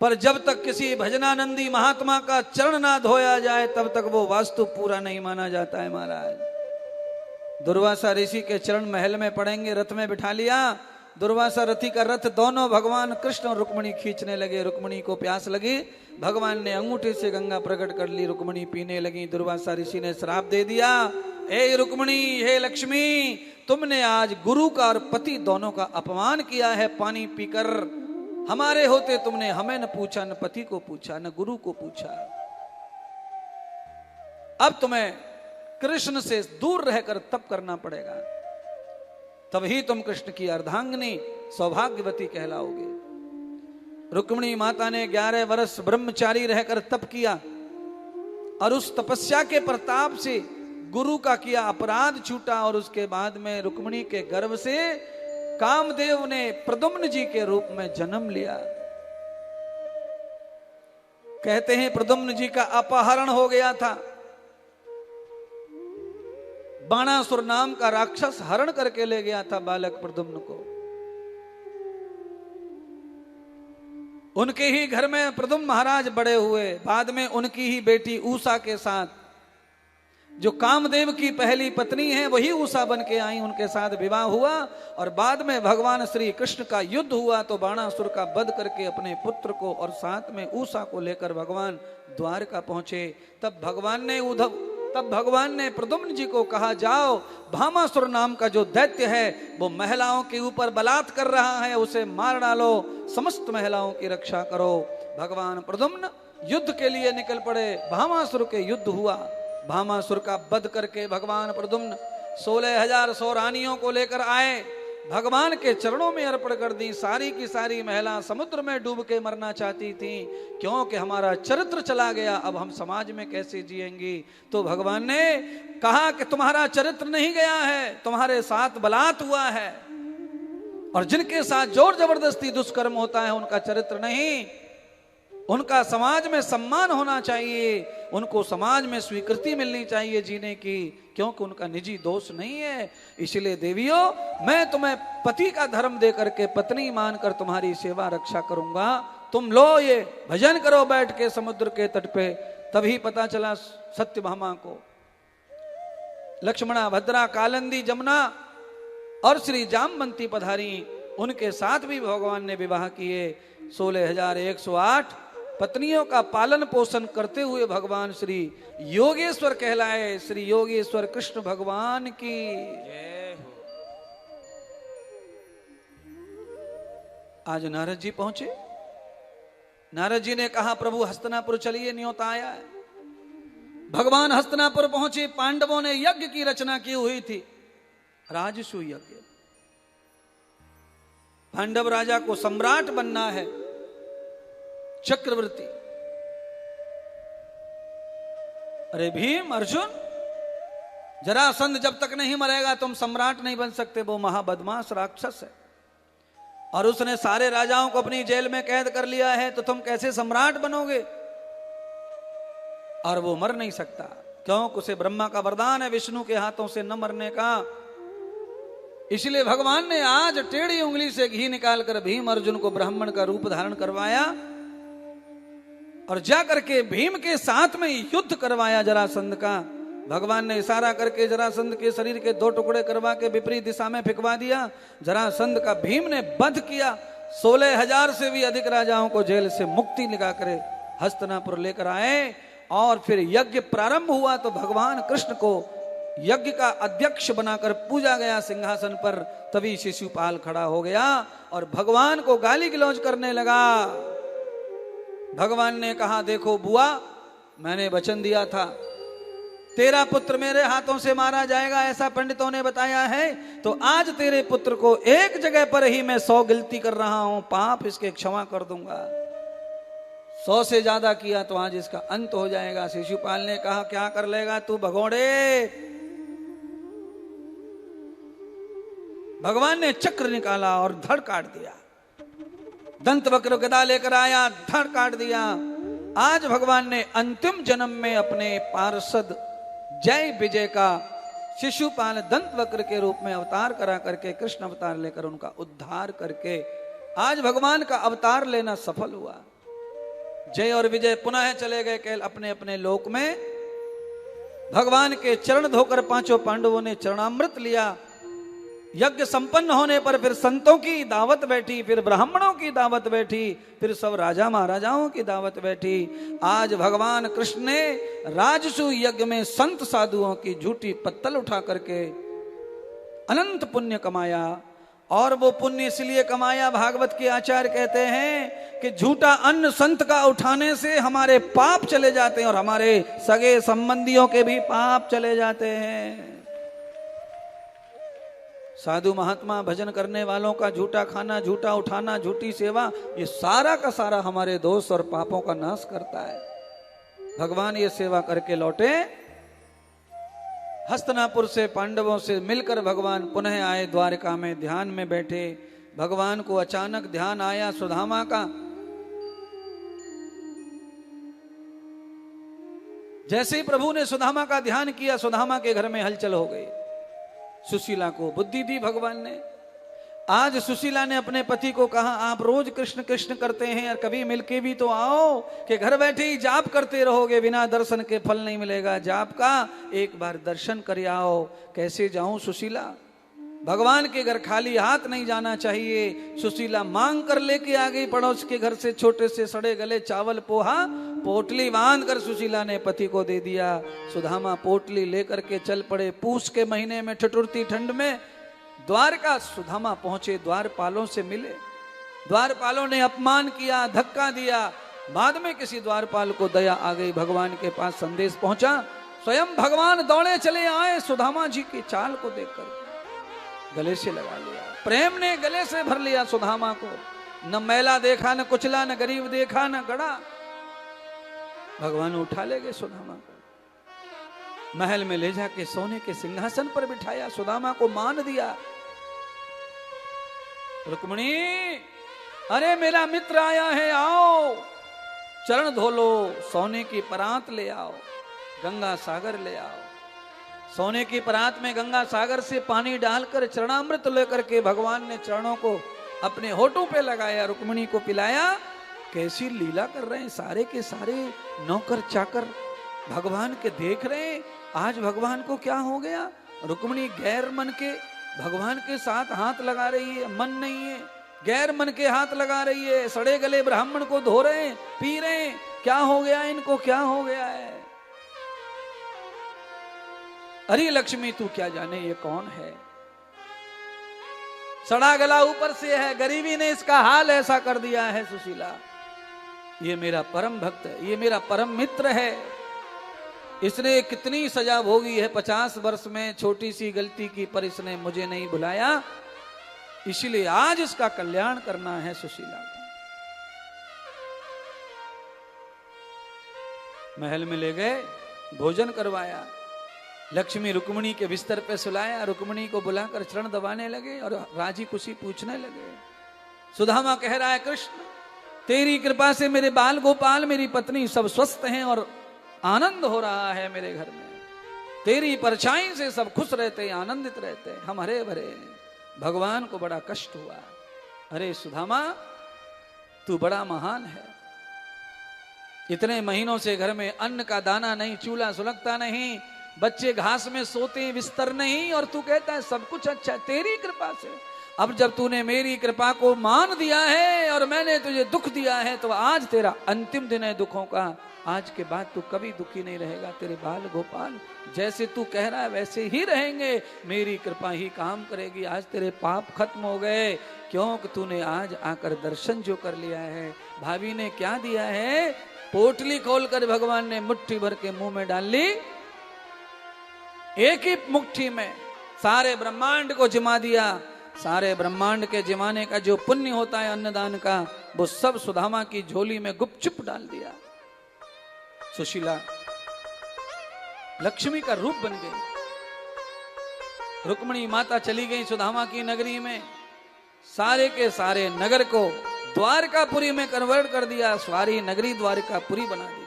पर जब तक किसी भजनानंदी महात्मा का चरण ना धोया जाए तब तक वो वास्तु पूरा नहीं माना जाता है महाराज। दुर्वासा ऋषि के चरण महल में पड़ेंगे, रथ में बिठा लिया। दुर्वासा रथी का रथ दोनों भगवान कृष्ण और रुक्मिणी खींचने लगे। रुक्मिणी को प्यास लगी, भगवान ने अंगूठे से गंगा प्रकट कर ली, रुक्मिणी पीने लगी। दुर्वासा ऋषि ने श्राप दे दिया, हे रुक्मिणी, हे लक्ष्मी, तुमने आज गुरु का और पति दोनों का अपमान किया है। पानी पीकर हमारे होते तुमने हमें न पूछा, न पति को पूछा, न गुरु को पूछा। अब तुम्हें कृष्ण से दूर रहकर तप करना पड़ेगा, तभी तुम कृष्ण की अर्धांगिनी सौभाग्यवती कहलाओगे। रुक्मिणी माता ने 11 वर्ष ब्रह्मचारी रहकर तप किया और उस तपस्या के प्रताप से गुरु का किया अपराध छूटा। और उसके बाद में रुक्मिणी के गर्भ से कामदेव ने प्रद्युम्न जी के रूप में जन्म लिया। कहते हैं प्रद्युम्न जी का अपहरण हो गया था। बाणासुर नाम का राक्षस हरण करके ले गया था बालक प्रद्युम्न को। उनके ही घर में प्रद्युम्न महाराज बड़े हुए। बाद में उनकी ही बेटी उषा के साथ, जो कामदेव की पहली पत्नी है, वही उषा बन के आई, उनके साथ विवाह हुआ। और बाद में भगवान श्री कृष्ण का युद्ध हुआ तो बाणासुर का वध करके अपने पुत्र को और साथ में उषा को लेकर भगवान द्वारका पहुंचे। तब भगवान ने प्रद्युम्न जी को कहा, जाओ भामासुर नाम का जो दैत्य है वो महिलाओं के ऊपर बलात् कर रहा है, उसे मार डालो, समस्त महिलाओं की रक्षा करो। भगवान प्रद्युम्न युद्ध के लिए निकल पड़े। भामासुर के युद्ध हुआ। भामासुर का वध करके भगवान प्रद्युम्न 16,000 सौरानियों को लेकर आए, भगवान के चरणों में अर्पण कर दी। सारी की सारी महिला समुद्र में डूब के मरना चाहती थी, क्योंकि हमारा चरित्र चला गया, अब हम समाज में कैसे जिएंगी। तो भगवान ने कहा कि तुम्हारा चरित्र नहीं गया है, तुम्हारे साथ बलात् हुआ है। और जिनके साथ जोर जबरदस्ती दुष्कर्म होता है उनका चरित्र नहीं, उनका समाज में सम्मान होना चाहिए, उनको समाज में स्वीकृति मिलनी चाहिए जीने की, क्योंकि उनका निजी दोष नहीं है। इसलिए देवियों, मैं तुम्हें पति का धर्म दे करके पत्नी मानकर तुम्हारी सेवा रक्षा करूंगा। तुम लो ये भजन करो बैठ के समुद्र के तट पे। तभी पता चला सत्यभामा को। लक्ष्मणा, भद्रा, कालिंदी, जमुना और श्री जामवंती पधारी, उनके साथ भी भगवान ने विवाह किए। 16,108 पत्नियों का पालन पोषण करते हुए भगवान श्री योगेश्वर कहलाए। श्री योगेश्वर कृष्ण भगवान की। आज नारद जी पहुंचे। नारद जी ने कहा प्रभु हस्तिनापुर चलिए, न्योता आया है। भगवान हस्तिनापुर पहुंचे। पांडवों ने यज्ञ की रचना की हुई थी, राजसू यज्ञ। पांडव राजा को सम्राट बनना है, चक्रवर्ती। अरे भीम अर्जुन, जरासंध जब तक नहीं मरेगा तुम सम्राट नहीं बन सकते, वो महाबदमाश राक्षस है। और उसने सारे राजाओं को अपनी जेल में कैद कर लिया है, तो तुम कैसे सम्राट बनोगे? और वो मर नहीं सकता, क्योंकि उसे ब्रह्मा का वरदान है विष्णु के हाथों से न मरने का। इसलिए भगवान ने आज टेढ़ी उंगली से घी निकालकर भीम अर्जुन को ब्राह्मण का रूप धारण करवाया और जाकर के भीम के साथ में युद्ध करवाया जरासंध का। भगवान ने इशारा करके जरासंध के शरीर के 2 टुकड़े करवा के विपरीत दिशा में फेंकवा दिया। जरासंध का भीम ने वध किया। 16,000 से भी अधिक राजाओं को जेल से मुक्ति निकाल हस्तिनापुर लेकर आए। और फिर यज्ञ प्रारंभ हुआ तो भगवान कृष्ण को यज्ञ का अध्यक्ष बनाकर पूजा गया सिंहासन पर। तभी शिशुपाल खड़ा हो गया और भगवान को गाली गलौज करने लगा। भगवान ने कहा देखो बुआ, मैंने वचन दिया था तेरा पुत्र मेरे हाथों से मारा जाएगा, ऐसा पंडितों ने बताया है। तो आज तेरे पुत्र को एक जगह पर ही मैं 100 गिनती कर रहा हूं, पाप इसके क्षमा कर दूंगा। 100 से ज्यादा किया तो आज इसका अंत हो जाएगा। शिशुपाल ने कहा क्या कर लेगा तू भगोड़े? भगवान ने चक्र निकाला और धड़ काट दिया। दंत वक्र गदा लेकर आया, धड़ काट दिया। आज भगवान ने अंतिम जन्म में अपने पार्षद जय विजय का शिशुपाल दंत वक्र के रूप में अवतार करा करके कृष्ण अवतार लेकर उनका उद्धार करके आज भगवान का अवतार लेना सफल हुआ। जय और विजय पुनः चले गए केवल अपने अपने लोक में। भगवान के चरण धोकर 5 पांडवों ने चरणामृत लिया। यज्ञ संपन्न होने पर फिर संतों की दावत बैठी, फिर ब्राह्मणों की दावत बैठी, फिर सब राजा महाराजाओं की दावत बैठी। आज भगवान कृष्ण ने राजसू यज्ञ में संत साधुओं की झूठी पत्तल उठा करके अनंत पुण्य कमाया। और वो पुण्य इसलिए कमाया, भागवत के आचार्य कहते हैं कि झूठा अन्न संत का उठाने से हमारे पाप चले जाते हैं और हमारे सगे संबंधियों के भी पाप चले जाते हैं। साधु महात्मा भजन करने वालों का झूठा खाना, झूठा उठाना, झूठी सेवा, ये सारा का सारा हमारे दोष और पापों का नाश करता है। भगवान ये सेवा करके लौटे। हस्तिनापुर से पांडवों से मिलकर भगवान पुनः आए द्वारका में, ध्यान में बैठे। भगवान को अचानक ध्यान आया सुदामा का। जैसे ही प्रभु ने सुदामा का ध्यान किया, सुदामा के घर में हलचल हो गई। सुशीला को बुद्धि दी भगवान ने। आज सुशीला ने अपने पति को कहा आप रोज कृष्ण कृष्ण करते हैं और कभी मिलके भी तो आओ, कि घर बैठे ही जाप करते रहोगे, बिना दर्शन के फल नहीं मिलेगा जाप का, एक बार दर्शन कर आओ। कैसे जाऊं सुशीला? भगवान के घर खाली हाथ नहीं जाना चाहिए। सुशीला मांग कर लेके आ गई पड़ोस के घर से छोटे से सड़े गले चावल पोहा, पोटली बांध कर सुशीला ने पति को दे दिया। सुदामा पोटली लेकर के चल पड़े। पूस के महीने में ठिठुरती ठंड में द्वारका सुदामा पहुंचे, द्वारपालों से मिले। द्वारपालों ने अपमान किया, धक्का दिया। बाद में किसी द्वारपाल को दया आ गई, भगवान के पास संदेश पहुंचा। स्वयं भगवान दौड़े चले आए, सुदामा जी की चाल को देखकर गले से लगा लिया। प्रेम ने गले से भर लिया सुदामा को। न मैला देखा, न कुचला, न गरीब देखा, न गड़ा। भगवान उठा ले गए सुदामा को, महल में ले जाके सोने के सिंहासन पर बिठाया, सुदामा को मान दिया। रुक्मिणी, अरे मेरा मित्र आया है, आओ चरण धो लो, सोने की परात ले आओ, गंगा सागर ले आओ। सोने की परात में गंगा सागर से पानी डालकर चरणामृत लेकर के भगवान ने चरणों को अपने होठों पे लगाया, रुक्मिणी को पिलाया। कैसी लीला कर रहे हैं सारे के सारे नौकर चाकर भगवान के देख रहे हैं। आज भगवान को क्या हो गया? रुक्मिणी गैर मन के भगवान के साथ हाथ लगा रही है, मन नहीं है, गैर मन के हाथ लगा रही है। सड़े गले ब्राह्मण को धो रहे हैं, पी रहे हैं। क्या हो गया इनको, क्या हो गया है? अरे लक्ष्मी तू क्या जाने ये कौन है? सड़ा गला ऊपर से है, गरीबी ने इसका हाल ऐसा कर दिया है सुशीला। ये मेरा परम भक्त है, ये मेरा परम मित्र है, इसने कितनी सजा भोगी है 50 वर्ष में, छोटी सी गलती की पर इसने मुझे नहीं बुलाया, इसलिए आज इसका कल्याण करना है सुशीला। महल में ले गए, भोजन करवाया, लक्ष्मी रुक्मिणी के बिस्तर पे सुलाया, रुक्मिणी को बुलाकर चरण दबाने लगे और राजी खुशी पूछने लगे। सुदामा कह रहा है, कृष्ण तेरी कृपा से मेरे बाल गोपाल, मेरी पत्नी सब स्वस्थ हैं और आनंद हो रहा है मेरे घर में, तेरी परछाई से सब खुश रहते, आनंदित रहते, हम हरे भरे। भगवान को बड़ा कष्ट हुआ, अरे सुदामा तू बड़ा महान है, इतने महीनों से घर में अन्न का दाना नहीं, चूल्हा सुलगता नहीं, बच्चे घास में सोते, बिस्तर नहीं, और तू कहता है सब कुछ अच्छा तेरी कृपा से। अब जब तूने मेरी कृपा को मान दिया है और मैंने तुझे दुख दिया है, तो आज तेरा अंतिम दिन है दुखों का, आज के बाद तू कभी दुखी नहीं रहेगा, तेरे बाल गोपाल जैसे तू कह रहा है वैसे ही रहेंगे, मेरी कृपा ही काम करेगी। आज तेरे पाप खत्म हो गए, क्योंकि तूने आज आकर दर्शन जो कर लिया है। भाभी ने क्या दिया है, पोटली खोलकर भगवान ने मुट्ठी भर के मुंह में डाल ली, एक ही मुट्ठी में सारे ब्रह्मांड को जिमा दिया। सारे ब्रह्मांड के जिमाने का जो पुण्य होता है अन्नदान का, वो सब सुदामा की झोली में गुपचुप डाल दिया। सुशीला लक्ष्मी का रूप बन गई, रुक्मिणी माता चली गई सुदामा की नगरी में, सारे के सारे नगर को द्वारकापुरी में कन्वर्ट कर दिया, सारी नगरी द्वारकापुरी बना दी।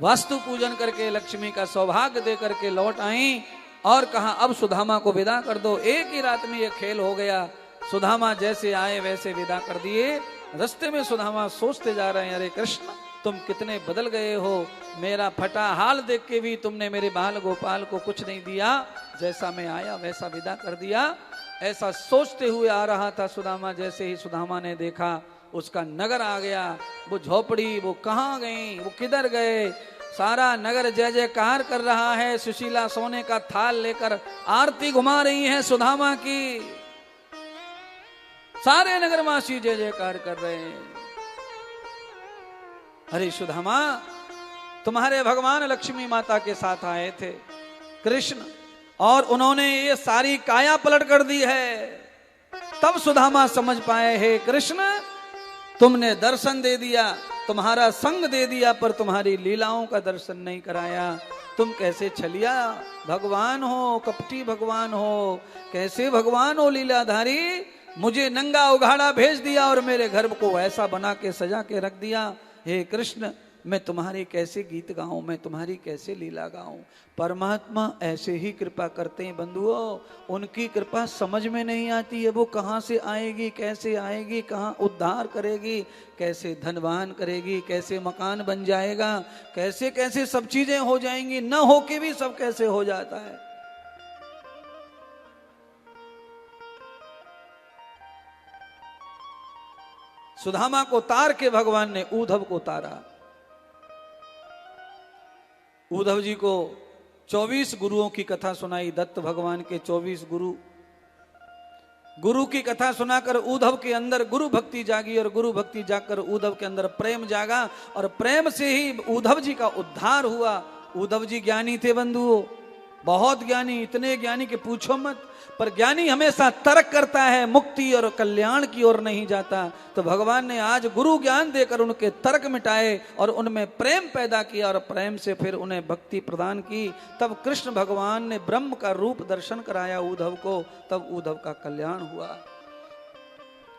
वास्तु पूजन करके लक्ष्मी का सौभाग्य दे करके लौट आई और कहा अब सुदामा को विदा कर दो। एक ही रात में ये खेल हो गया, सुदामा जैसे आए वैसे विदा कर दिए। रास्ते में सुदामा सोचते जा रहे हैं, अरे कृष्ण तुम कितने बदल गए हो, मेरा फटा हाल देख के भी तुमने मेरे बाल गोपाल को कुछ नहीं दिया, जैसा मैं आया वैसा विदा कर दिया। ऐसा सोचते हुए आ रहा था सुदामा, जैसे ही सुदामा ने देखा उसका नगर आ गया, वो झोपड़ी वो कहाँ गई, वो किधर गए, सारा नगर जय जयकार कर रहा है। सुशीला सोने का थाल लेकर आरती घुमा रही है सुदामा की, सारे नगरवासी जय जयकार कर रहे हैं। अरे सुदामा तुम्हारे भगवान लक्ष्मी माता के साथ आए थे कृष्ण, और उन्होंने ये सारी काया पलट कर दी है। तब सुदामा समझ पाए, हे कृष्ण तुमने दर्शन दे दिया, तुम्हारा संग दे दिया, पर तुम्हारी लीलाओं का दर्शन नहीं कराया। तुम कैसे छलिया भगवान हो, कपटी भगवान हो, कैसे भगवान हो लीलाधारी, मुझे नंगा उघाड़ा भेज दिया और मेरे घर को ऐसा बना के सजा के रख दिया। हे कृष्ण मैं तुम्हारे कैसे गीत गाऊं, मैं तुम्हारी कैसे लीला गाऊं। परमात्मा ऐसे ही कृपा करते हैं बंधुओं, उनकी कृपा समझ में नहीं आती है, वो कहाँ से आएगी, कैसे आएगी, कहाँ उद्धार करेगी, कैसे धनवान करेगी, कैसे मकान बन जाएगा, कैसे कैसे सब चीजें हो जाएंगी, न होके भी सब कैसे हो जाता है। सुदामा को तार के भगवान ने उद्धव को तारा। उद्धव जी को 24 गुरुओं की कथा सुनाई, दत्त भगवान के 24 गुरु की कथा सुनाकर उद्धव के अंदर गुरु भक्ति जागी, और गुरु भक्ति जाकर उद्धव के अंदर प्रेम जागा, और प्रेम से ही उद्धव जी का उद्धार हुआ। उद्धव जी ज्ञानी थे बंधुओं, बहुत ज्ञानी, इतने ज्ञानी कि पूछो मत। पर ज्ञानी हमेशा तर्क करता है, मुक्ति और कल्याण की ओर नहीं जाता। तो भगवान ने आज गुरु ज्ञान देकर उनके तर्क मिटाए और उनमें प्रेम पैदा किया, और प्रेम से फिर उन्हें भक्ति प्रदान की। तब कृष्ण भगवान ने ब्रह्म का रूप दर्शन कराया उद्धव को, तब उद्धव का कल्याण हुआ।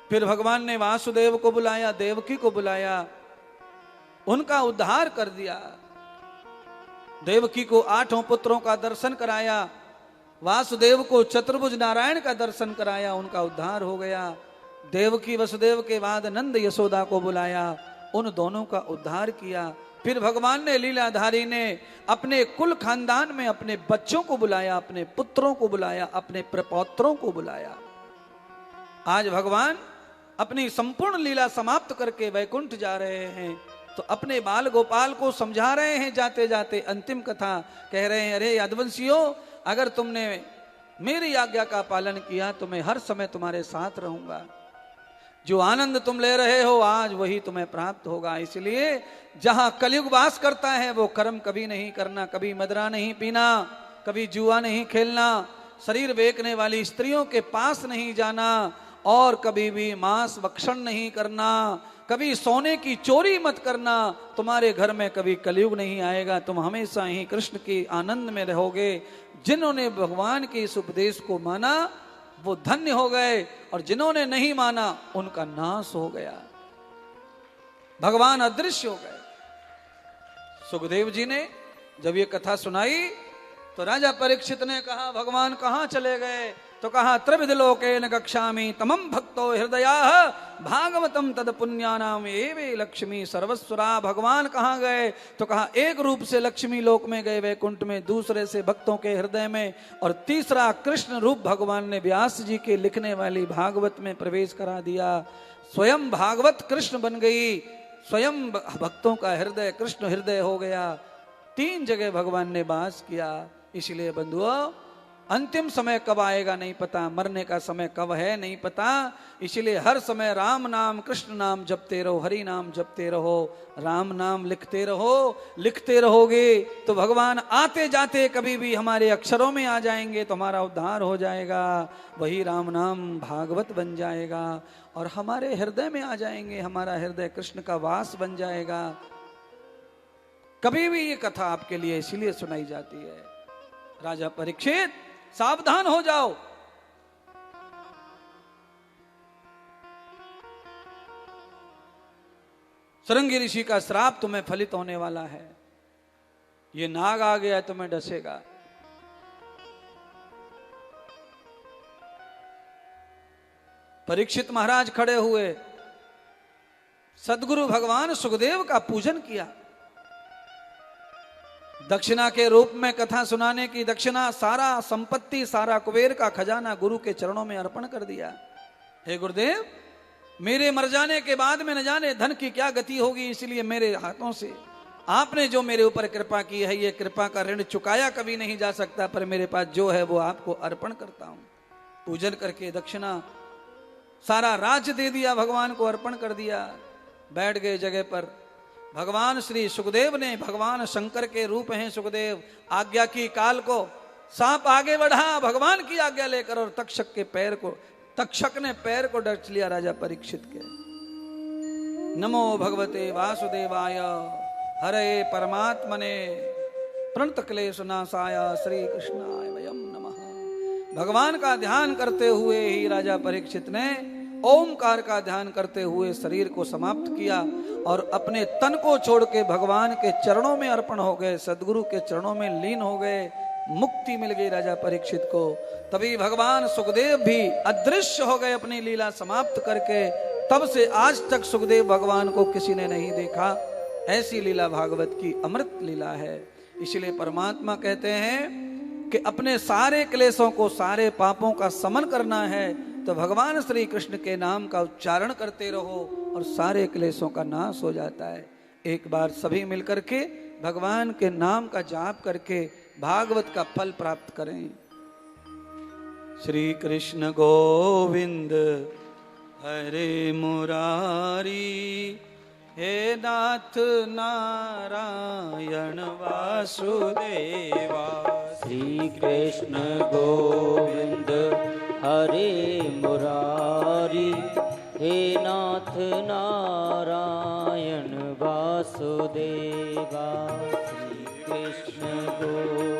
फिर भगवान ने वासुदेव को बुलाया, देवकी को बुलाया, उनका उद्धार कर दिया। देवकी को 8 पुत्रों का दर्शन कराया, वासुदेव को चतुर्भुज नारायण का दर्शन कराया, उनका उद्धार हो गया। देवकी वसुदेव के बाद नंद यशोदा को बुलाया, उन दोनों का उद्धार किया। फिर भगवान ने लीलाधारी ने अपने कुल खानदान में अपने बच्चों को बुलाया, अपने पुत्रों को बुलाया, अपने प्रपौत्रों को बुलाया। आज भगवान अपनी संपूर्ण लीला समाप्त करके वैकुंठ जा रहे हैं, तो अपने बाल गोपाल को समझा रहे हैं, जाते जाते अंतिम कथा कह रहे हैं, अरे यदुवंशियों अगर तुमने मेरी आज्ञा का पालन किया तो मैं हर समय तुम्हारे साथ रहूंगा। जो आनंद तुम ले रहे हो आज वही तुम्हें प्राप्त होगा। इसलिए जहां कलयुग वास करता है वो कर्म कभी नहीं करना, कभी मदरा नहीं पीना, कभी जुआ नहीं खेलना, शरीर बेचने वाली स्त्रियों के पास नहीं जाना, और कभी भी मांस भक्षण नहीं करना, कभी सोने की चोरी मत करना। तुम्हारे घर में कभी कलयुग नहीं आएगा, तुम हमेशा ही कृष्ण के आनंद में रहोगे। जिन्होंने भगवान के इस उपदेश को माना वो धन्य हो गए, और जिन्होंने नहीं माना उनका नाश हो गया, भगवान अदृश्य हो गए। सुखदेव जी ने जब ये कथा सुनाई तो राजा परीक्षित ने कहा भगवान कहाँ चले गए? तो कहा त्रिविध लोकेन गच्छामि तमं भक्तो हृदयाः भागवतम तद पुण्यानाम एवे लक्ष्मी सर्वस्वरा। भगवान कहाँ गए? तो कहा एक रूप से लक्ष्मी लोक में गए वैकुंठ में, दूसरे से भक्तों के हृदय में, और तीसरा कृष्ण रूप भगवान ने व्यास जी के लिखने वाली भागवत में प्रवेश करा दिया। स्वयं भागवत कृष्ण बन गई, स्वयं भक्तों का हृदय कृष्ण हृदय हो गया। 3 जगह भगवान ने वास किया। इसलिए बंधुओं, अंतिम समय कब आएगा नहीं पता, मरने का समय कब है नहीं पता। इसलिए हर समय राम नाम कृष्ण नाम जपते रहो, हरि नाम जपते रहो, राम नाम लिखते रहो। लिखते रहोगे तो भगवान आते जाते कभी भी हमारे अक्षरों में आ जाएंगे तो हमारा उद्धार हो जाएगा। वही राम नाम भागवत बन जाएगा और हमारे हृदय में आ जाएंगे, हमारा हृदय कृष्ण का वास बन जाएगा। कभी भी ये कथा आपके लिए इसीलिए सुनाई जाती है। राजा परीक्षित सावधान हो जाओ। सरंगी ऋषि का श्राप तुम्हें फलित होने वाला है। ये नाग आ गया तुम्हें डसेगा। परीक्षित महाराज खड़े हुए, सद्गुरु भगवान सुखदेव का पूजन किया। दक्षिणा के रूप में कथा सुनाने की दक्षिणा, सारा संपत्ति, सारा कुबेर का खजाना गुरु के चरणों में अर्पण कर दिया। हे गुरुदेव, मेरे मर जाने के बाद में न जाने धन की क्या गति होगी, इसलिए मेरे हाथों से आपने जो मेरे ऊपर कृपा की है, ये कृपा का ऋण चुकाया कभी नहीं जा सकता, पर मेरे पास जो है वो आपको अर्पण करता हूं। पूजन करके दक्षिणा, सारा राज्य दे दिया, भगवान को अर्पण कर दिया। बैठ गए जगह पर। भगवान श्री सुखदेव ने, भगवान शंकर के रूप हैं सुखदेव, आज्ञा की काल को। सांप आगे बढ़ा भगवान की आज्ञा लेकर, और तक्षक के पैर को, तक्षक ने पैर को डस लिया राजा परीक्षित के। नमो भगवते वासुदेवाय हरे परमात्मने प्रणत क्लेश नाशाय श्री कृष्णाय वयम नमः। भगवान का ध्यान करते हुए ही राजा परीक्षित ने ओमकार का ध्यान करते हुए शरीर को समाप्त किया और अपने तन को छोड़ के भगवान के चरणों में अर्पण हो गए, सदगुरु के चरणों में लीन हो गए। मुक्ति मिल गई राजा परीक्षित को। तभी भगवान सुखदेव भी अदृश्य हो गए अपनी लीला समाप्त करके। तब से आज तक सुखदेव भगवान को किसी ने नहीं देखा। ऐसी लीला भागवत की अमृत लीला है। इसलिए परमात्मा कहते हैं कि अपने सारे क्लेशों को, सारे पापों का समन करना है तो भगवान श्री कृष्ण के नाम का उच्चारण करते रहो और सारे क्लेशों का नाश हो जाता है। एक बार सभी मिलकर के भगवान के नाम का जाप करके भागवत का फल प्राप्त करें। श्री कृष्ण गोविंद हरे मुरारी, हे नाथ नारायण वासुदेवा। श्री कृष्ण गोविंद हरे मुरारी, हे नाथ नारायण वासुदेवा। श्री कृष्ण गोविंद